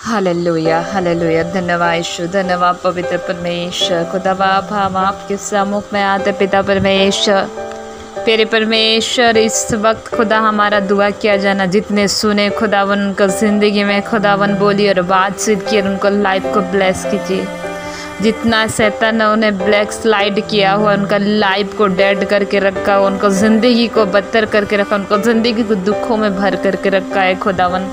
Hallelujah hallelujah. धन्यवाद यीशु, धन्यवाद पवित्र परमेश्वर। खुदा बाप, हम आपके सम्मुख में आते पिता परमेश्वर। प्यारे परमेश्वर, इस वक्त खुदा हमारा दुआ किया जाना, जितने सुने खुदावन उनको ज़िंदगी में खुदावन बोली और बातचीत की और उनको लाइफ को ब्लेस कीजिए। जितना शैतान ने उन्हें ब्लैक स्लाइड किया हुआ, उनका लाइफ को डेड करके रखा हुआ, उनको ज़िंदगी को बदतर करके रखा, उनको ज़िंदगी को दुखों में भर करके रखा है खुदावन।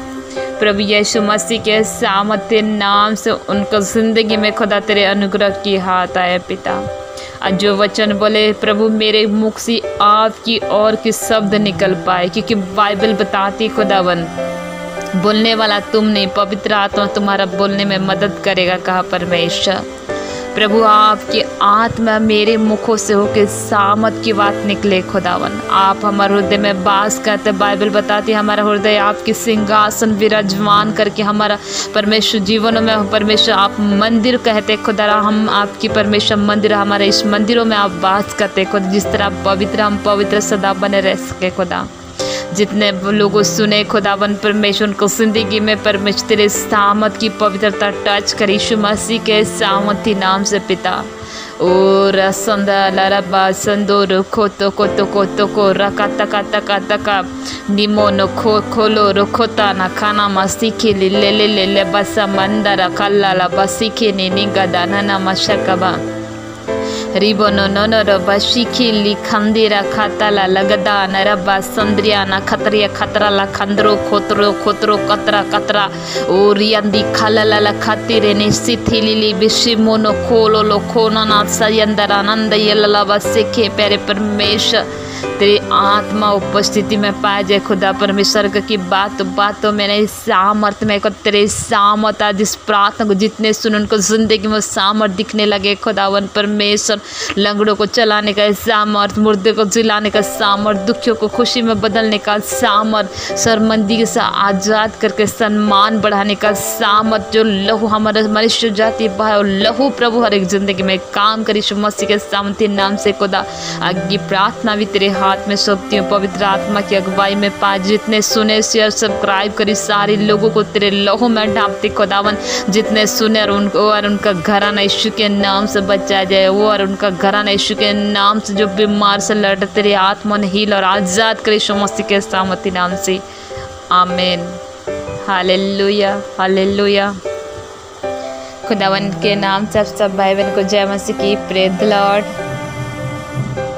प्रभु यीशु मसीह के सामर्थ्य नाम से उनको ज़िंदगी में खुदा तेरे अनुग्रह की हाथ आए पिता। आज जो वचन बोले प्रभु, मेरे मुख से आपकी और के शब्द निकल पाए, क्योंकि बाइबल बताती खुदावन बोलने वाला तुम नहीं, पवित्र आत्मा तुम्हारा बोलने में मदद करेगा, कहा परमेश्वर। प्रभु आपकी आत्मा मेरे मुखों से होकर सामत की बात निकले खुदावन। आप हमारे हृदय में वास करते, बाइबल बताती हमारा हृदय आपके सिंहासन विराजमान करके हमारा परमेश्वर जीवनों में परमेश्वर आप मंदिर कहते खुदा, हम आपकी परमेश्वर मंदिर, हमारे इस मंदिरों में आप वास करते खुदा। जिस तरह पवित्र हम पवित्र सदा बने रह सके खुदा। जितने लोगों सुने खुदावन परमेश्वर उनको जिंदगी में परमेश्वर तेरे सामत की पवित्रता टच कर यीशु मसीह के सामर्थी नाम से पिता। और संदा लरबा संदोर खोतो कोतो कोतो को रका तका तका तका निमो नो खो खोलो रोखोता ना खाना मसीखे ले ले ले ले ले बसा मंदर कल्ला बसीखे ने निगदा ना मशकबा रिबो नो नो नो रबा शिखी ली खंदिरा खाताला लगदा नरबा संद्रिया ना खतरिया खतरा ला खंदरो खोतरो खोतरो कतरा कतरा और यंदी खलला ला खातिरे ने सिथिली बिशिमो नो खोलो लो खोना ना सयंदर आनंद यल्ला बसिखे प्यारे परमेश्वर तेरी आत्मा उपस्थिति में पाए जाए खुदा परमेश्वर की बातों में नहीं सामर्थ्य में तेरे सामर्थ आज इस प्रार्थना को जितने सुन उनको जिंदगी में सामर्थ्य दिखने लगे खुदावन परमेश्वर। लंगड़ों को चलाने का सामर्थ, मुर्दे को जिलाने का सामर्थ, दुखियों को खुशी में बदलने का सामर्थ, शर्मिंदगी से आज़ाद करके सम्मान बढ़ाने का सामर्थ, जो लहू हमारे मनुष्य जाति भाई लहू प्रभु हर एक जिंदगी में काम करी यीशु मसीह के सामर्थ्य नाम से खुदा। आगे प्रार्थना भी तेरे हाथ में सौंपती हूँ, पवित्र आत्मा की अगुवाई में पा जितने सुने शेयर सब्सक्राइब करी सारे लोगों को तेरे लहू में ढांपते खुदावन। जितने सुने और उनको और उनका घराना यीशु के नाम से बचाया जाए, वो और उनका घराना यीशु के नाम से जो बीमार से लड़ तेरे आत्मा ने हील और आज़ाद करे यीशु मसीह के सामर्थ्य नाम से आमीन। Hallelujah hallelujah. खुदावन के नाम से सब भाई बहन को जय मसीह की। Praise the Lord.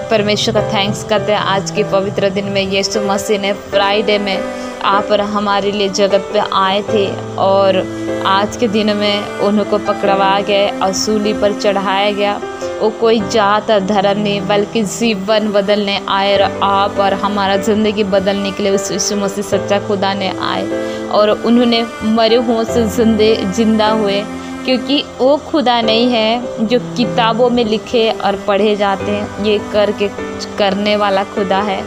परमेश्वर का थैंक्स करते हैं आज के पवित्र दिन में यीशु मसीह ने फ्राइडे में आप और हमारे लिए जगत पे आए थे और आज के दिन में उनको पकड़वा गया और सूली पर चढ़ाया गया। वो कोई जात और धर्म नहीं बल्कि जीवन बदलने आए और आप और हमारा ज़िंदगी बदलने के लिए उस यीशु मसीह सच्चा खुदा ने आए और उन्होंने मरे हुओं से जिंदा हुए, क्योंकि वो खुदा नहीं है जो किताबों में लिखे और पढ़े जाते हैं, ये करने वाला खुदा है,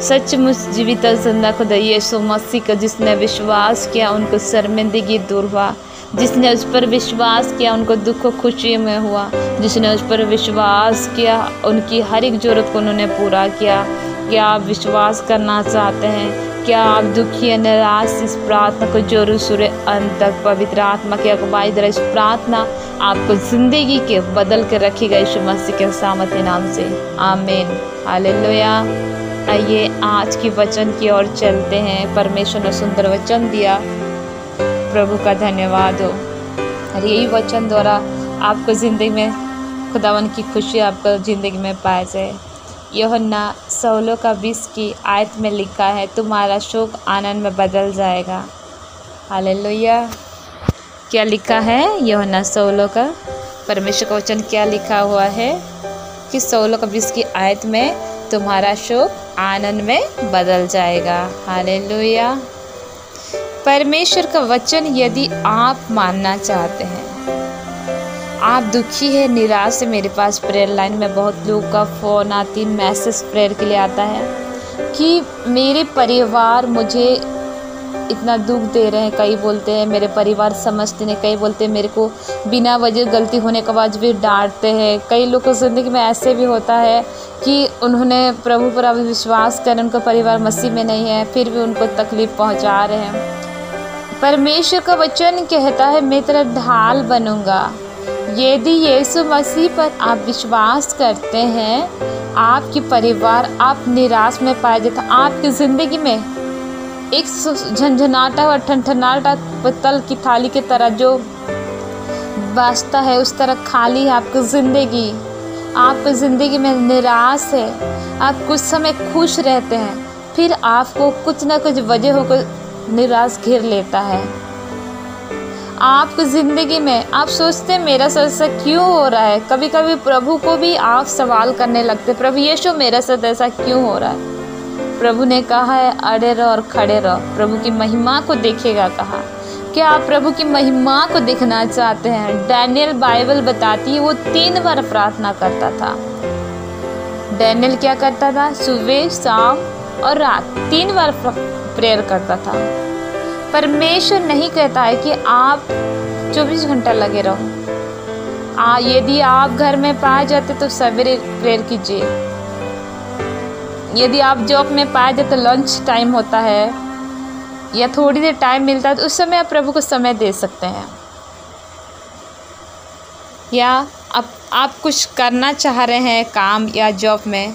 सचमुच जीवित जिंदा खुदा यीशु मसीह का। जिसने विश्वास किया उनको शर्मिंदगी दूर हुआ, जिसने उस पर विश्वास किया उनको दुख खुशी में हुआ, जिसने उस पर विश्वास किया उनकी हर एक ज़रूरत को उन्होंने पूरा किया। क्या आप विश्वास करना चाहते हैं? क्या आप दुखी और निराश इस प्रार्थना को जरूर सुने अंत तक। पवित्र आत्मा की अगुवाई द्वारा इस प्रार्थना आपको ज़िंदगी के बदल कर रखेगा यीशु मसीह के सामर्थ्य नाम से आमीन। हालेलुया। आइए आज की वचन की ओर चलते हैं। परमेश्वर ने सुंदर वचन दिया, प्रभु का धन्यवाद हो। और यही वचन द्वारा आपको ज़िंदगी में खुदावन की खुशी आपको ज़िंदगी में पाया जाए। यूहन्ना 16:20 की आयत में लिखा है, तुम्हारा शोक आनंद में बदल जाएगा। हालेलुया। क्या लिखा है यूहन्ना 16 का परमेश्वर का वचन क्या लिखा हुआ है कि 16:20 की आयत में तुम्हारा शोक आनंद में बदल जाएगा। हालेलुया। परमेश्वर का वचन यदि आप मानना चाहते हैं, आप दुखी है, निराश है, मेरे पास प्रेयर लाइन में बहुत लोगों का फ़ोन आती, मैसेज प्रेयर के लिए आता है कि मेरे परिवार मुझे इतना दुख दे रहे हैं। कई बोलते हैं मेरे परिवार समझते नहीं, कई बोलते हैं मेरे को बिना वजह गलती होने के बाद भी डांटते हैं। कई लोगों की ज़िंदगी में ऐसे भी होता है कि उन्होंने प्रभु पर अभी विश्वास कर, उनका परिवार मसीह में नहीं है, फिर भी उनको तकलीफ़ पहुंचा रहे हैं। परमेश्वर का वचन कहता है मैं तेरा ढाल बनूंगा। यदि यीशु मसीह पर आप विश्वास करते हैं, आपकी परिवार आप निराश में पाए जाते, आपकी ज़िंदगी में एक झंझनाटा और ठनठनाटा पत्तल की थाली की तरह जो बसता है, उस तरह खाली है आपकी ज़िंदगी। आपकी ज़िंदगी में निराश है, आप कुछ समय खुश रहते हैं, फिर आपको कुछ ना कुछ वजह होकर निराश घेर लेता है। आपकी ज़िंदगी में आप सोचते हैं मेरा साथ ऐसा क्यों हो रहा है। कभी कभी प्रभु को भी आप सवाल करने लगते, प्रभु यीशु मेरे साथ ऐसा क्यों हो रहा है। प्रभु ने कहा है अड़े रहो और खड़े रहो, प्रभु की महिमा को देखेगा कहा। क्या आप प्रभु की महिमा को देखना चाहते हैं? डैनियल बाइबल बताती है वो 3 बार प्रार्थना करता था। डैनियल क्या करता था? सुबह, शाम और रात 3 बार प्रेयर करता था। परमेश्वर नहीं कहता है कि आप 24 घंटा लगे रहो। यदि आप घर में पाए जाते तो सवेरे प्रेयर कीजिए। यदि आप जॉब में पाए जाते तो लंच टाइम होता है या थोड़ी देर टाइम मिलता है तो उस समय आप प्रभु को समय दे सकते हैं। या आप कुछ करना चाह रहे हैं काम या जॉब में,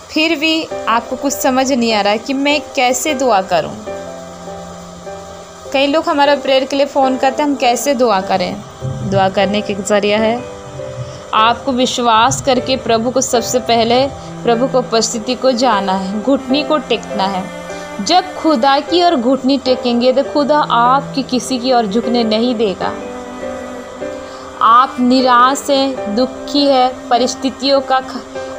फिर भी आपको कुछ समझ नहीं आ रहा है कि मैं कैसे दुआ करूं। कई लोग हमारा प्रेयर के लिए फ़ोन करते हैं, हम कैसे दुआ करें। दुआ करने के ज़रिया है आपको विश्वास करके प्रभु को सबसे पहले प्रभु को उपस्थिति को जाना है, घुटनी को टेकना है। जब खुदा की ओर घुटनी टेकेंगे तो खुदा आपकी किसी की ओर झुकने नहीं देगा। आप निराश हैं, दुखी है, परिस्थितियों का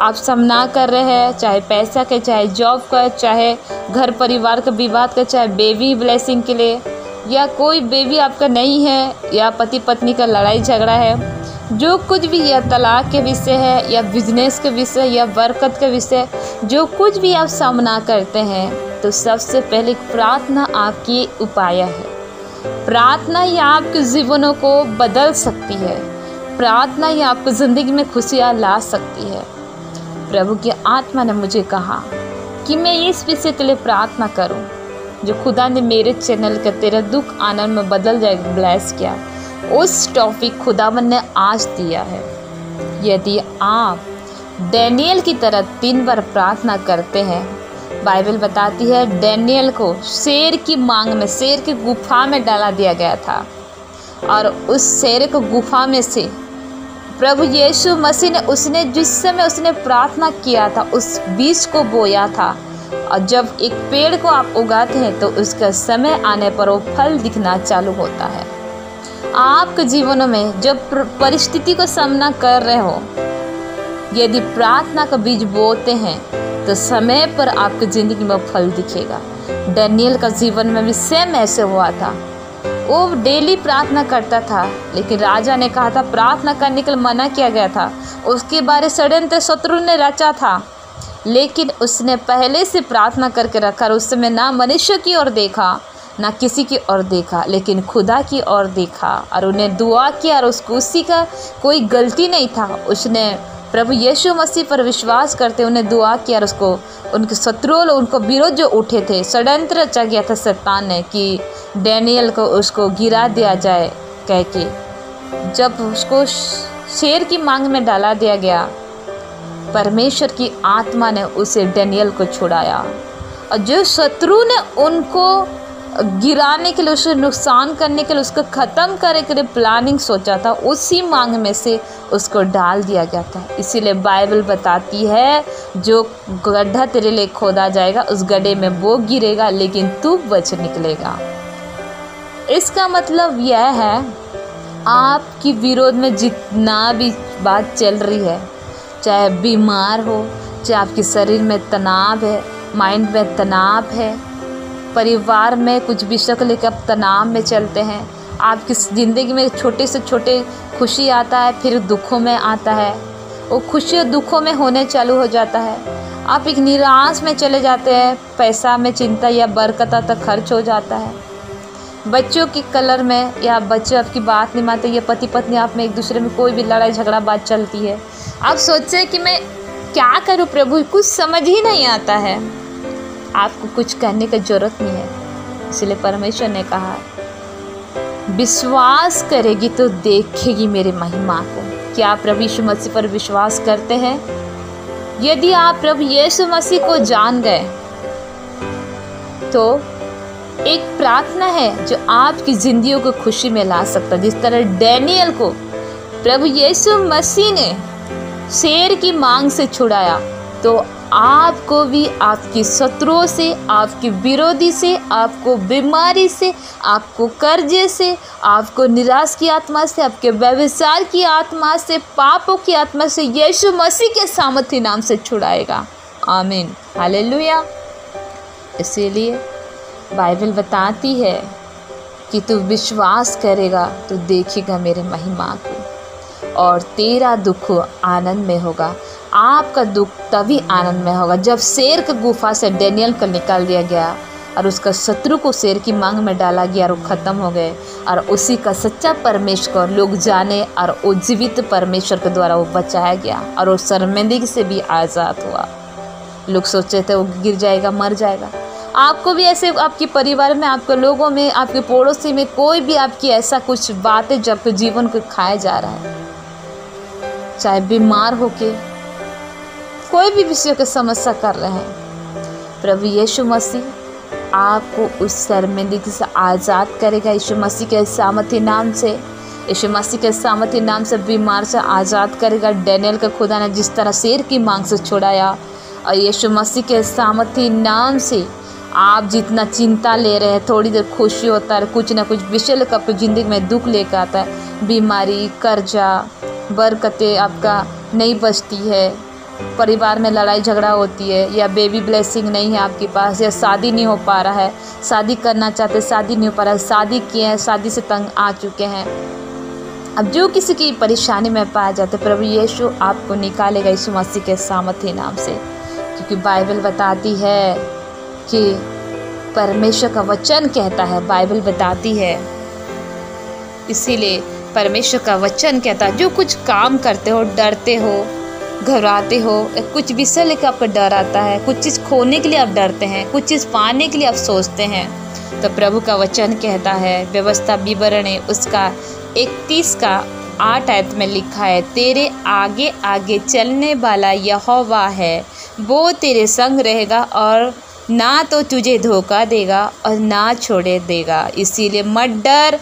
आप सामना कर रहे हैं, चाहे पैसा का, चाहे जॉब का, चाहे घर परिवार का विवाद का, चाहे बेबी ब्लेसिंग के लिए, या कोई बेबी आपका नहीं है, या पति पत्नी का लड़ाई झगड़ा है, जो कुछ भी, या तलाक के विषय है, या बिजनेस के विषय, या बरकत के विषय, जो कुछ भी आप सामना करते हैं, तो सबसे पहले प्रार्थना आपकी उपाय है। प्रार्थना ही आपके जीवनों को बदल सकती है। प्रार्थना ही आपकी ज़िंदगी में खुशियाँ ला सकती है। प्रभु की आत्मा ने मुझे कहा कि मैं इस विषय के लिए प्रार्थना करूं, जो खुदा ने मेरे चैनल का तेरा दुख आनंद में बदल जाएगा ब्लेस किया, उस टॉपिक खुदावन ने आज दिया है। यदि आप डैनियल की तरह 3 बार प्रार्थना करते हैं, बाइबल बताती है डैनियल को शेर की मांग में, शेर की गुफा में डाला दिया गया था, और उस शेर को गुफा में से प्रभु यीशु मसीह ने, उसने जिस समय उसने प्रार्थना किया था उस बीज को बोया था, और जब एक पेड़ को आप उगाते हैं तो उसका समय आने पर वो फल दिखना चालू होता है। आपके जीवनों में जब परिस्थिति को सामना कर रहे हो, यदि प्रार्थना का बीज बोते हैं तो समय पर आपकी ज़िंदगी में फल दिखेगा। डैनियल का जीवन में भी सेम ऐसे हुआ था। वो डेली प्रार्थना करता था, लेकिन राजा ने कहा था प्रार्थना करने के लिए मना किया गया था। उसके बारे षड्यंत्र शत्रु ने रचा था, लेकिन उसने पहले से प्रार्थना करके रखा। उस समय ना मनुष्य की ओर देखा, ना किसी की ओर देखा, लेकिन खुदा की ओर देखा, और उन्हें दुआ किया, और उसको उसी का कोई गलती नहीं था। उसने प्रभु यीशु मसीह पर विश्वास करते उन्हें दुआ किया, और उसको उनके शत्रुओं, उनको विरोध जो उठे थे, षड्यंत्र रचा गया था शैतान ने कि डैनियल को उसको गिरा दिया जाए कह के। जब उसको शेर की मांग में डाला दिया गया, परमेश्वर की आत्मा ने उसे डैनियल को छुड़ाया, और जो शत्रु ने उनको गिराने के लिए, उसे नुकसान करने के लिए, उसको ख़त्म करने के लिए प्लानिंग सोचा था, उसी मांग में से उसको डाल दिया गया था। इसीलिए बाइबल बताती है जो गड्ढा तेरे लिए खोदा जाएगा उस गड्ढे में वो गिरेगा, लेकिन तू बच निकलेगा। इसका मतलब यह है आपकी विरोध में जितना भी बात चल रही है, चाहे बीमार हो, चाहे आपके शरीर में तनाव है, माइंड में तनाव है, परिवार में कुछ विषय को लेकर आप तनाव में चलते हैं, आपकी ज़िंदगी में छोटे से छोटे खुशी आता है, फिर दुखों में आता है, वो खुशी और दुखों में होने चालू हो जाता है, आप एक निराश में चले जाते हैं, पैसा में चिंता या बरकत तक खर्च हो जाता है, बच्चों की कलर में, या बच्चे आपकी बात नहीं मानते, या पति पत्नी आप में एक दूसरे में कोई भी लड़ाई झगड़ा बात चलती है, आप सोचते हैं कि मैं क्या करूं प्रभु, कुछ समझ ही नहीं आता है। आपको कुछ करने की ज़रूरत नहीं है। इसलिए परमेश्वर ने कहा विश्वास करेगी तो देखेगी मेरे महिमा को। क्या आप प्रभु यीशु मसीह पर विश्वास करते हैं? यदि आप प्रभु यीशु मसीह को जान गए तो एक प्रार्थना है जो आपकी जिंदगी को खुशी में ला सकता है। जिस तरह डैनियल को प्रभु यीशु मसीह ने शेर की मांग से छुड़ाया, तो आपको भी आपकी शत्रुओं से, आपके विरोधी से, आपको बीमारी से, आपको कर्जे से, आपको निराश की आत्मा से, आपके व्यभिचार की आत्मा से, पापों की आत्मा से यीशु मसीह के सामर्थ्य नाम से छुड़ाएगा। आमीन, हालेलुया। इसीलिए बाइबल बताती है कि तू विश्वास करेगा तो देखेगा मेरे महिमा को, और तेरा दुख आनंद में होगा। आपका दुख तभी आनंद में होगा जब शेर की गुफा से डैनियल को निकाल दिया गया और उसका शत्रु को शेर की मांग में डाला गया और वो ख़त्म हो गए, और उसी का सच्चा परमेश्वर लोग जाने और वो जीवित परमेश्वर के द्वारा वो बचाया गया और वो शर्मिंदगी से भी आज़ाद हुआ। लोग सोचते थे वो गिर जाएगा, मर जाएगा। आपको भी ऐसे आपके परिवार में, आपके लोगों में, आपके पड़ोसी में कोई भी आपकी ऐसा कुछ बातें जब जीवन को खाया जा रहा है, चाहे बीमार होके कोई भी विषय की समस्या कर रहे हैं, प्रभु यीशु मसीह आपको उस शर्मिंदगी से आज़ाद करेगा। यीशु मसीह के सामर्थ्य नाम से, यीशु मसीह के सामर्थ्य नाम से बीमार से आज़ाद करेगा। डैनियल के खुदा ने जिस तरह शेर की मांग से छुड़ाया, और यीशु मसीह के सामर्थ्य नाम से आप जितना चिंता ले रहे हैं, थोड़ी देर खुशी होता है, कुछ ना कुछ विषय लेकर आपकी ज़िंदगी में दुख लेकर आता है, बीमारी, कर्जा, बरकतें आपका नहीं बचती है, परिवार में लड़ाई झगड़ा होती है, या बेबी ब्लेसिंग नहीं है आपके पास, या शादी नहीं हो पा रहा है, शादी करना चाहते शादी नहीं हो पा रहा है, शादी किए हैं, शादी से तंग आ चुके हैं। अब जो किसी की परेशानी में पाए जाते, प्रभु यीशु आपको निकालेगा यीशु मसीह के सामर्थ्य नाम से, क्योंकि बाइबल बताती है कि परमेश्वर का वचन कहता है, बाइबल बताती है, इसीलिए परमेश्वर का वचन कहता है जो कुछ काम करते हो, डरते हो, घबराते हो, कुछ विषय लेकर आपको डर आता है, कुछ चीज़ खोने के लिए आप डरते हैं, कुछ चीज़ पाने के लिए आप सोचते हैं, तो प्रभु का वचन कहता है, व्यवस्था विवरण है उसका 31:8 आयत में लिखा है, तेरे आगे आगे चलने वाला यहोवा है, वो तेरे संग रहेगा और ना तो तुझे धोखा देगा और ना छोड़े देगा। इसीलिए मत डर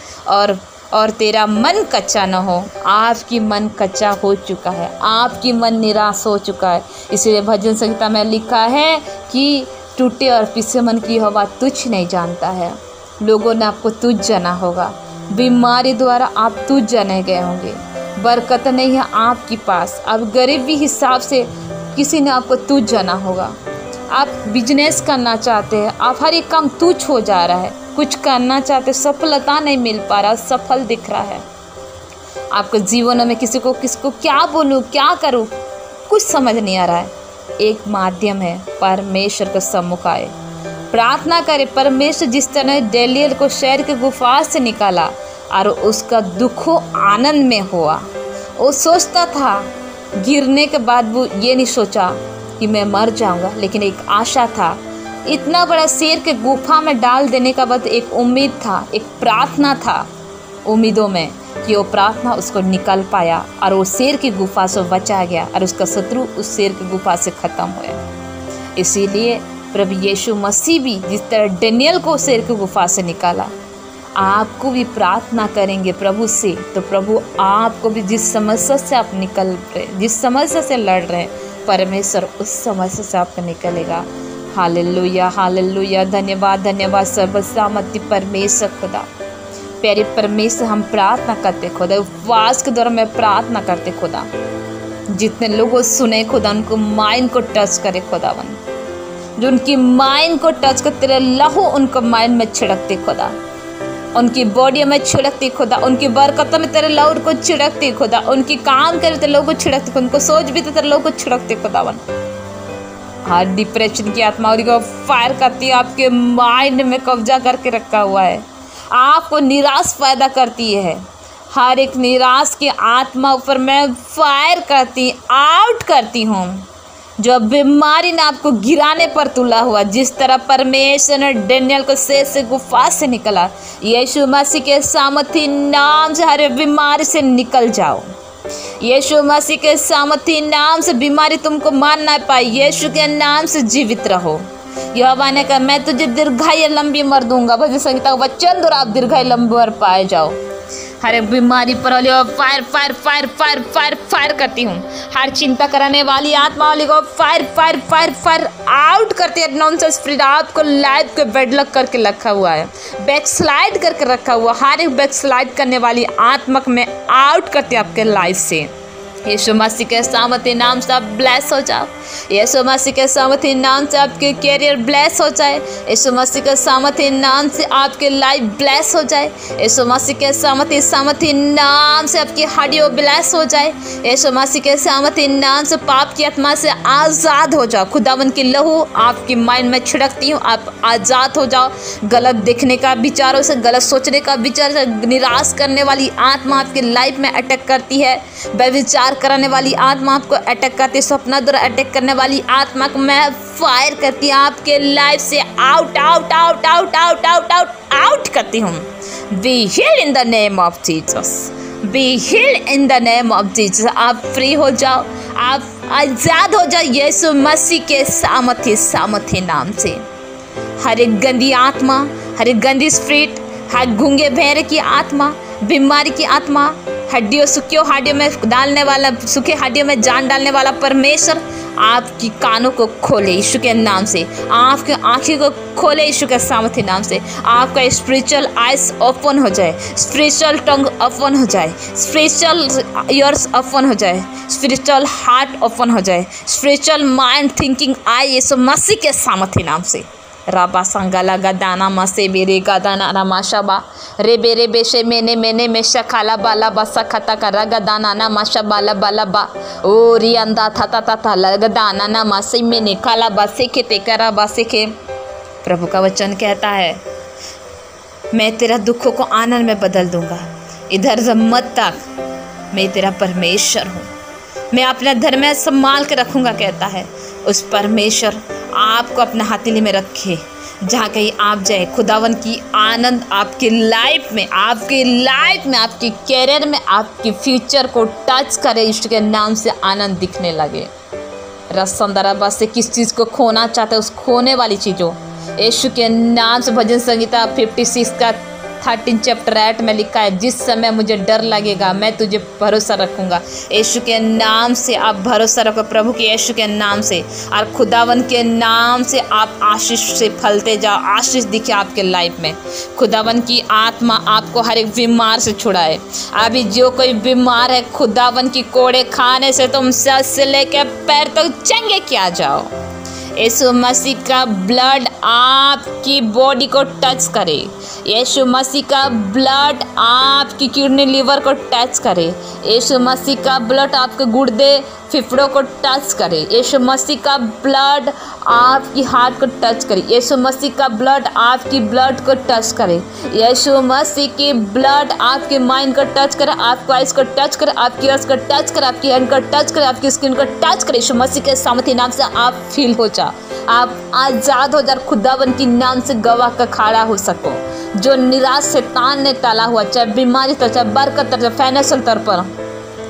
और तेरा मन कच्चा न हो। आपकी मन कच्चा हो चुका है, आपकी मन निराश हो चुका है। इसीलिए भजन संहिता में लिखा है कि टूटे और पिसे मन की हवा तुच्छ नहीं जानता है। लोगों ने आपको तुच्छ जाना होगा, बीमारी द्वारा आप तुच्छ जाने गए होंगे, बरकत नहीं है आपके पास, अब गरीबी हिसाब से किसी ने आपको तुच्छ जाना होगा। आप बिजनेस करना चाहते हैं, आप हर एक काम तुच्छ हो जा रहा है, कुछ करना चाहते, सफलता नहीं मिल पा रहा, सफल दिख रहा है आपके जीवन में। किसको क्या बोलूँ, क्या करूँ, कुछ समझ नहीं आ रहा है। एक माध्यम है, परमेश्वर के सम्मुख आए, प्रार्थना करे। परमेश्वर जिस तरह डैनियल को शेर के गुफा से निकाला और उसका दुखो आनंद में हुआ। वो सोचता था, गिरने के बाद वो ये नहीं सोचा कि मैं मर जाऊंगा, लेकिन एक आशा था। इतना बड़ा शेर के गुफा में डाल देने का बाद एक उम्मीद था, एक प्रार्थना था उम्मीदों में, कि वो प्रार्थना उसको निकल पाया और वो शेर की गुफा से बचा गया और उसका शत्रु उस शेर की गुफा से ख़त्म हुआ। इसीलिए प्रभु यीशु मसीह भी जिस तरह डैनियल को शेर की गुफा से निकाला, आपको भी प्रार्थना करेंगे प्रभु से, तो प्रभु आपको भी जिस समस्या से आप निकल रहे, जिस समस्या से लड़ रहे हैं, परमेश्वर उस समस्या से आपको निकलेगा। Hallelujah, hallelujah. धन्यवाद, धन्यवाद सर्वसामर्थ्य परमेश्वर खुदा। प्यारे परमेश्वर, हम प्रार्थना करते खुदा, उपवास के द्वारा मैं प्रार्थना करते खुदा, जितने लोगों सुने खुदा उनको माइंड को टच करे खुदावन, जो उनकी माइंड को टच कर, तेरे लहू उनको माइंड में छिड़कते खुदा, उनकी बॉडी में छिड़कती खुदा, उनकी बरकत में तेरे लहू को छिड़कती खुदा, उनकी काम करे तेरे लहू को छिड़कती खुदा, उनको सोच भी तो तेरे लहू को छिड़कते खुदावन। हर डिप्रेशन की आत्मा और फायर करती है, आपके माइंड में कब्जा करके रखा हुआ है, आपको निराश पैदा करती है। हर एक निराश की आत्मा ऊपर मैं फायर करती, आउट करती हूँ। जो बीमारी ने आपको गिराने पर तुला हुआ, जिस तरह परमेश्वर ने डेनियल को शेर से गुफा से निकला, यीशु मसीह के सामर्थी नाम से हर बीमारी से निकल जाओ। यीशु मसीह के सामर्थी नाम से बीमारी तुमको मार ना पाए। यीशु के नाम से जीवित रहो। यहोवा ने कहा मैं तुझे दीर्घायु लंबी उम्र दूंगा। भजन संहिता का वचन द्वारा आप दीर्घायु लंबी उम्र पाए जाओ। हर एक बीमारी पर fire fire fire fire fire fire करती हूँ। हर चिंता कराने वाली आत्मा वाली को fire fire fire fire out करती है। नॉनसेंस स्पिरिट आपको लाइफ के बेड लग करके रखा हुआ है, बैकस्लाइड करके रखा हुआ। हर एक बैकस्लाइड करने वाली आत्मा में आउट करती है आपके लाइफ से। यीशु मसीह के सामर्थी नाम से आप ब्लेस हो जाओ। यीशु मसीह के सामर्थी नाम से आपके कैरियर ब्लेस हो जाए। यीशु मसीह के सामर्थी नाम से आपके लाइफ ब्लेस हो जाए। यीशु मसीह के सामर्थी नाम से आपकी हड्डियों ब्लेस हो जाए। यीशु मसीह के सामर्थी नाम से पाप की आत्मा से आज़ाद हो जाओ। खुदावन की लहू आपकी माइंड में छिड़कती हूँ, आप आज़ाद हो जाओ। गलत देखने का विचारों से, गलत सोचने का विचार से निराश करने वाली आत्मा आपकी लाइफ में अटैक करती है। व्यभिचार कराने वाली आत्मा आपको अटैक करती है। सपना द्वारा अटैक करने वाली आत्मा को मैं फायर करती हूँ आपके लाइफ से। Out out out out out out out out करती हूँ। Be healed in the name of Jesus, be healed in the name of Jesus. आप फ्री हो जाओ, आप आज़ाद हो जाओ यीशु मसीह के सामर्थी नाम से। हर एक गंदी आत्मा, हर एक गंदी स्पिरिट, हर गूंगे बहरे की आत्मा, बीमारी की आत्मा, हड्डियों सूखे हड्डियों में डालने वाला, सूखे हड्डियों में जान डालने वाला परमेश्वर आपकी कानों को खोले यीशु के नाम से। आपके आँखें को खोले यीशु के सामर्थी नाम से। आपका स्पिरिचुअल आइज ओपन हो जाए, स्पिरिचुअल टंग ओपन हो जाए, स्पिरिचुअल ईयर्स ओपन हो जाए, स्पिरिचुअल हार्ट ओपन हो जाए, स्पिरिचुअल माइंड थिंकिंग आए यीशु मसीह के सामर्थी नाम से। राबा संगला गदाना मसे बेरे गदाना रमाशबा रे बेरे बेशे मेने मेने मेशा खाला बाला बसा खता करा गदाना ना माशा बाला बाला बा ओ रियंदा था ता ता ता गदाना ना मसे मेने खाला बसे के तेकरा बसे के। प्रभु का वचन कहता है मैं तेरा दुखों को आनंद में बदल दूंगा। इधर से मत तक, मैं तेरा परमेश्वर हूँ, मैं अपना धर्म में संभाल के रखूँगा कहता है। उस परमेश्वर आपको अपना हथेली में रखे, जहाँ कहीं आप जाए खुदावन की आनंद आपकी लाइफ में, आपकी कैरियर में, आपकी फ्यूचर को टच करे। यीशु के नाम से आनंद दिखने लगे। रसंदरा बस से किस चीज़ को खोना चाहते हैं, उस खोने वाली चीज़ों यीशु के नाम से। भजन संहिता 56 का 13 चैप्टर 8 में लिखा है जिस समय मुझे डर लगेगा मैं तुझे भरोसा रखूंगा। यीशु के नाम से आप भरोसा रखो, प्रभु के यीशु के नाम से, और खुदावन के नाम से आप आशीष से फलते जाओ। आशीष दिखे आपके लाइफ में। खुदावन की आत्मा आपको हर एक बीमार से छुड़ाए। अभी जो कोई बीमार है, खुदावन की कोड़े खाने से तुम सर से लेकर पैर तक चंगे किया जाओ। यीशु मसीह का ब्लड आपकी बॉडी को टच करे। यीशु मसीह का ब्लड आपकी किडनी लिवर को टच करे। यीशु मसीह का ब्लड आपके गुर्दे फेफड़ों को टच करे। यीशु मसीह का ब्लड आपकी हार्ट को टच करे। यीशु मसीह का ब्लड आपकी ब्लड को टच करे। यीशु मसीह की ब्लड आपके माइंड को टच करे, आपको आइज को टच करे, आपकी आँख को टच करे, आपकी हैंड को टच करे, आपकी स्किन को टच करे। यीशु मसीह के सामर्थी नाम से आप फील हो जाओ, आप आज़ाद हो जाओ। खुदावन की नाम से गवाह का खड़ा हो सको। जो निराश शैतान ने टाला हुआ, चाहे बीमारी तर, चाहे बरकत तर, चाहे फाइनेंशियल तौर पर,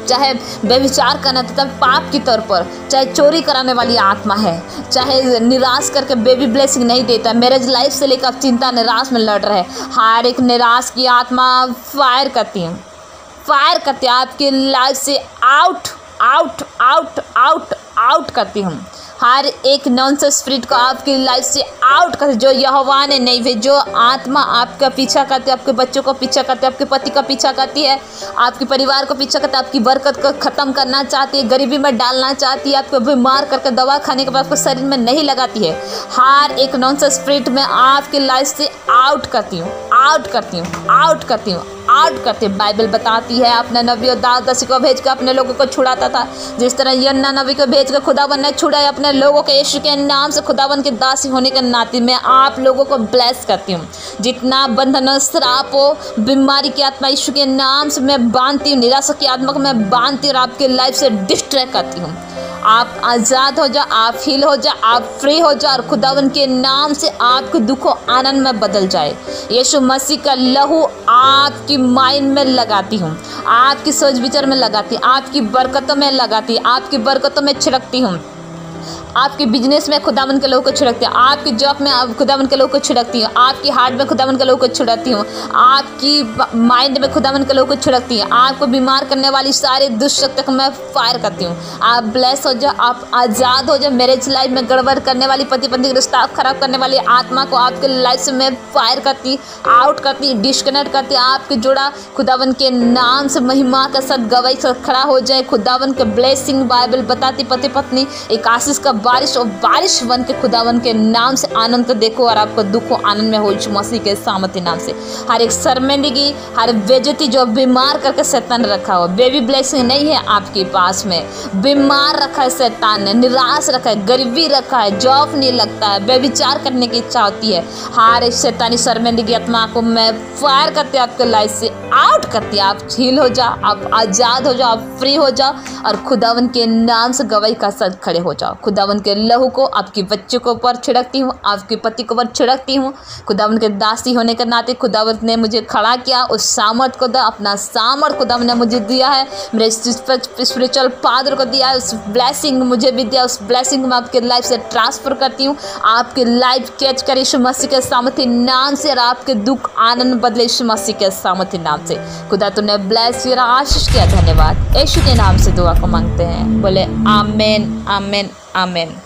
चाहे व्यभिचार करना, चाहे पाप की तौर पर, चाहे चोरी कराने वाली आत्मा है, चाहे निराश करके बेबी ब्लेसिंग नहीं देता, मैरिज लाइफ से लेकर आप चिंता निराश में लड़ रहे, हर एक निराश की आत्मा फायर करती है, आपकी लाइफ से out out out out out करती हूँ। हर एक नॉनसेंस स्पिरिट को आपकी लाइफ से आउट कर, जो यहोवा ने नहीं भेजी, जो आत्मा आपका पीछा करती है, आपके बच्चों को पीछा करती है, आपके पति का पीछा करती है, आपके परिवार को पीछा करती है, आपकी बरकत को ख़त्म करना चाहती है, गरीबी में डालना चाहती है, आपको बीमार करके दवा खाने के बाद आपको शरीर में नहीं लगाती है। हर एक नॉनसेंस स्पिरिट में आपकी लाइफ से आउट करती हूँ, आउट करती हूँ, आउट करती हूँ, आउट करते। बाइबल बताती है अपने नबी और दासी को भेज कर अपने लोगों को छुड़ाता था, जिस तरह यन्ना नबी को भेज कर खुदावन ने छुड़ाया अपने लोगों के। यीशु के नाम से खुदावन के दासी होने के नाते मैं आप लोगों को ब्लेस करती हूँ। जितना बंधन श्राप हो, बीमारी की आत्मा यीशु के नाम से मैं बांधती हूँ, निराशा की आत्मा को मैं बांधती हूँ और आपके लाइफ से डिस्ट्रैक्ट करती हूँ। आप आज़ाद हो जाओ, आप हील हो जाओ, आप फ्री हो जाओ और खुदावन के नाम से आपके दुखों आनंद में बदल जाए। यीशु मसीह का लहू आपकी माइंड में लगाती हूँ, आपकी सोच विचार में लगाती हूँ, आपकी बरकतों में लगाती हूँ, आपकी बरकतों में छिड़कती हूँ, आपके बिजनेस में खुदावन के लोगों को छिड़कती हूँ, आपकी जॉब में खुदावन के लोगों को छिड़कती हूँ, आपकी हार्ट में खुदावन के लोगों को छिड़कती हूँ, आपकी माइंड में खुदावन के लोगों को छिड़कती हूँ, आपको बीमार करने वाली सारी दुष्ट शक्तियों को मैं फायर करती हूँ। आप ब्लेस हो जाओ, आप आज़ाद हो जाओ। मैरिज लाइफ में गड़बड़ करने वाली, पति पत्नी रिश्ता खराब करने वाली आत्मा को आपके लाइफ से मैं फायर करती, आउट करती, डिस्कनेक्ट करती। आपके जोड़ा खुदावन के नाम से महिमा का साथ गवाही खड़ा हो जाए। खुदावन के ब्लेसिंग बाइबल बताती पति पत्नी एक आशीष का बारिश और बारिश बन के खुदावन के नाम से आनंद को देखो और आपको दुखों आनंद में हो यीशु मसीह के सामर्थ्य नाम से। हर एक शर्मिंदगी, हर बेइज्जती जो बीमार करके शैतान रखा हो, बेबी ब्लेसिंग नहीं है आपके पास में, बीमार रखा है शैतान ने, निराश रखा है, गरीबी रखा है, जॉब नहीं लगता है, बेविचार करने की इच्छा होती है, हर एक शैतानी शर्मिंदगी आत्मा को मैं फायर करती हूँ, आपके लाइफ से आउट करती हूँ। आप हील हो जाओ, आप आज़ाद हो जाओ, आप फ्री हो जाओ और खुदावन के नाम से गवाही का साथ खड़े हो जाओ। खुदावन के लहू को आपके बच्चों के ऊपर छिड़कती हूँ, आपके पति के ऊपर छिड़कती हूँ। खुदावन के दासी होने के नाते खुदावन ने मुझे खड़ा किया, उस सामर्थ को दा, अपना सामर्थ खुदावन ने मुझे दिया है, मेरे स्पिरिचुअल फादर को दिया है, उस ब्लेसिंग मुझे भी दिया, उस ब्लेसिंग में आपके लाइफ से ट्रांसफर करती हूँ। आपके लाइफ कैच करे यीशु मसीह के सामर्थ्य नाम से और आपके दुख आनंद बदले यीशु मसीह के सामर्थ्य नाम से। खुदा तूने ब्लेस किया, आशीष किया, धन्यवाद। यीशु के नाम से दुआ को मांगते हैं, बोले आमीन आमीन आमीन।